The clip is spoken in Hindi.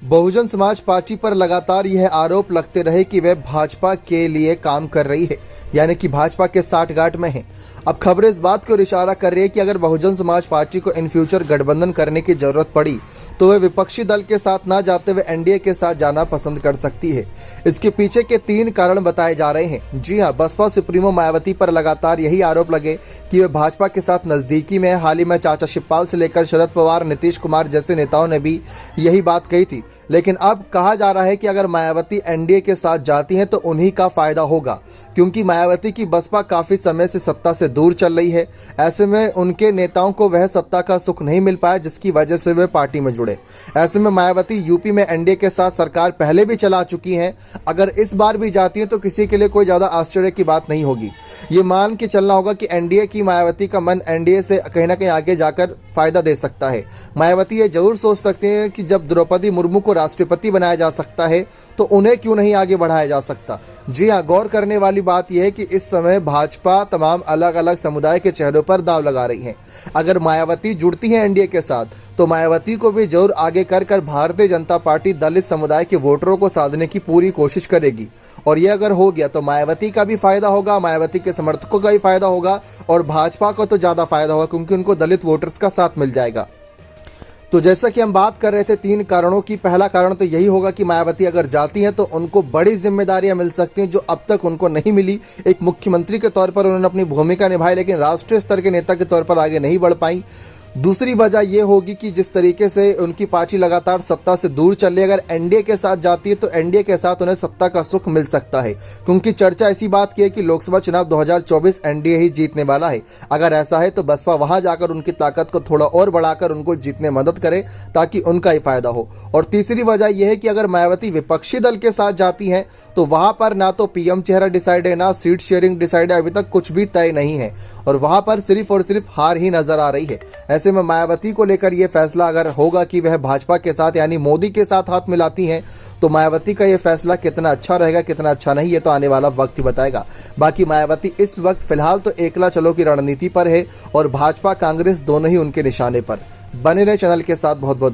बहुजन समाज पार्टी पर लगातार यह आरोप लगते रहे कि वह भाजपा के लिए काम कर रही है, यानी कि भाजपा के साठगांठ में है। अब खबरें इस बात को इशारा कर रही है कि अगर बहुजन समाज पार्टी को इन फ्यूचर गठबंधन करने की जरूरत पड़ी तो वह विपक्षी दल के साथ न जाते हुए एनडीए के साथ जाना पसंद कर सकती है। इसके पीछे के 3 कारण बताए जा रहे हैं। जी हां, बसपा सुप्रीमो मायावती पर लगातार यही आरोप लगे कि वे भाजपा के साथ नजदीकी में है। हाल ही में चाचा शिवपाल से लेकर शरद पवार, नीतीश कुमार जैसे नेताओं ने भी यही बात कही थी। लेकिन अब कहा जा रहा है कि अगर मायावती एनडीए के साथ जाती हैं तो उन्हीं का फायदा होगा, क्योंकि मायावती की बसपा काफी समय से सत्ता से दूर चल रही है। ऐसे में उनके नेताओं को वह सत्ता का सुख नहीं मिल पाया, जिसकी वजह से वे पार्टी में जुड़े। ऐसे में मायावती यूपी में एनडीए के साथ सरकार पहले भी चला चुकी हैं। अगर इस बार भी जाती है तो किसी के लिए कोई ज्यादा आश्चर्य की बात नहीं होगी। ये मान के चलना होगा कि एनडीए की मायावती का मन एनडीए से कहीं ना कहीं आगे जाकर फायदा दे सकता है। मायावती ये जरूर सोच सकते हैं कि जब द्रौपदी मुर्मू को राष्ट्रपति बनाया जा सकता है तो उन्हें क्यों नहीं आगे बढ़ाया जा सकता। जी हां, गौर करने वाली बात यह है कि इस समय भाजपा तमाम अलग अलग समुदाय के चेहरों पर दांव लगा रही है। अगर मायावती जुड़ती है एनडीए के साथ तो मायावती को भी जरूर आगे कर भारतीय जनता पार्टी दलित समुदाय के वोटरों को साधने की पूरी कोशिश करेगी। और यह अगर हो गया तो मायावती का भी फायदा होगा, मायावती के समर्थकों का भी फायदा होगा और भाजपा को तो ज्यादा फायदा होगा, क्योंकि उनको दलित वोटर्स का साथ मिल जाएगा। तो जैसा कि हम बात कर रहे थे 3 कारणों की, पहला कारण तो यही होगा कि मायावती अगर जाती हैं तो उनको बड़ी जिम्मेदारियां मिल सकती हैं जो अब तक उनको नहीं मिली। एक मुख्यमंत्री के तौर पर उन्होंने अपनी भूमिका निभाई, लेकिन राष्ट्रीय स्तर के नेता के तौर पर आगे नहीं बढ़ पाई। दूसरी वजह यह होगी कि जिस तरीके से उनकी पार्टी लगातार सत्ता से दूर चल रही है, अगर एनडीए के साथ जाती है तो एनडीए के साथ उन्हें सत्ता का सुख मिल सकता है, क्योंकि चर्चा ऐसी बात की है कि लोकसभा चुनाव 2024 एनडीए ही जीतने वाला है। अगर ऐसा है तो बसपा वहां जाकर उनकी ताकत को थोड़ा और बढ़ाकर उनको जीतने मदद करे ताकि उनका ही फायदा हो। और तीसरी वजह यह है कि अगर मायावती विपक्षी दल के साथ जाती हैं तो वहां पर ना तो पीएम चेहरा डिसाइड है, ना सीट शेयरिंग डिसाइड है, अभी तक कुछ भी तय नहीं है और वहां पर सिर्फ और सिर्फ हार ही नजर आ रही है। ऐसे में मायावती को लेकर यह फैसला अगर होगा कि वह भाजपा के साथ यानी मोदी के साथ हाथ मिलाती हैं तो मायावती का यह फैसला कितना अच्छा रहेगा कितना अच्छा नहीं, ये तो आने वाला वक्त ही बताएगा। बाकी मायावती इस वक्त फिलहाल तो एकला चलो की रणनीति पर है और भाजपा कांग्रेस दोनों ही उनके निशाने पर। बने रहे चैनल के साथ। बहुत बहुत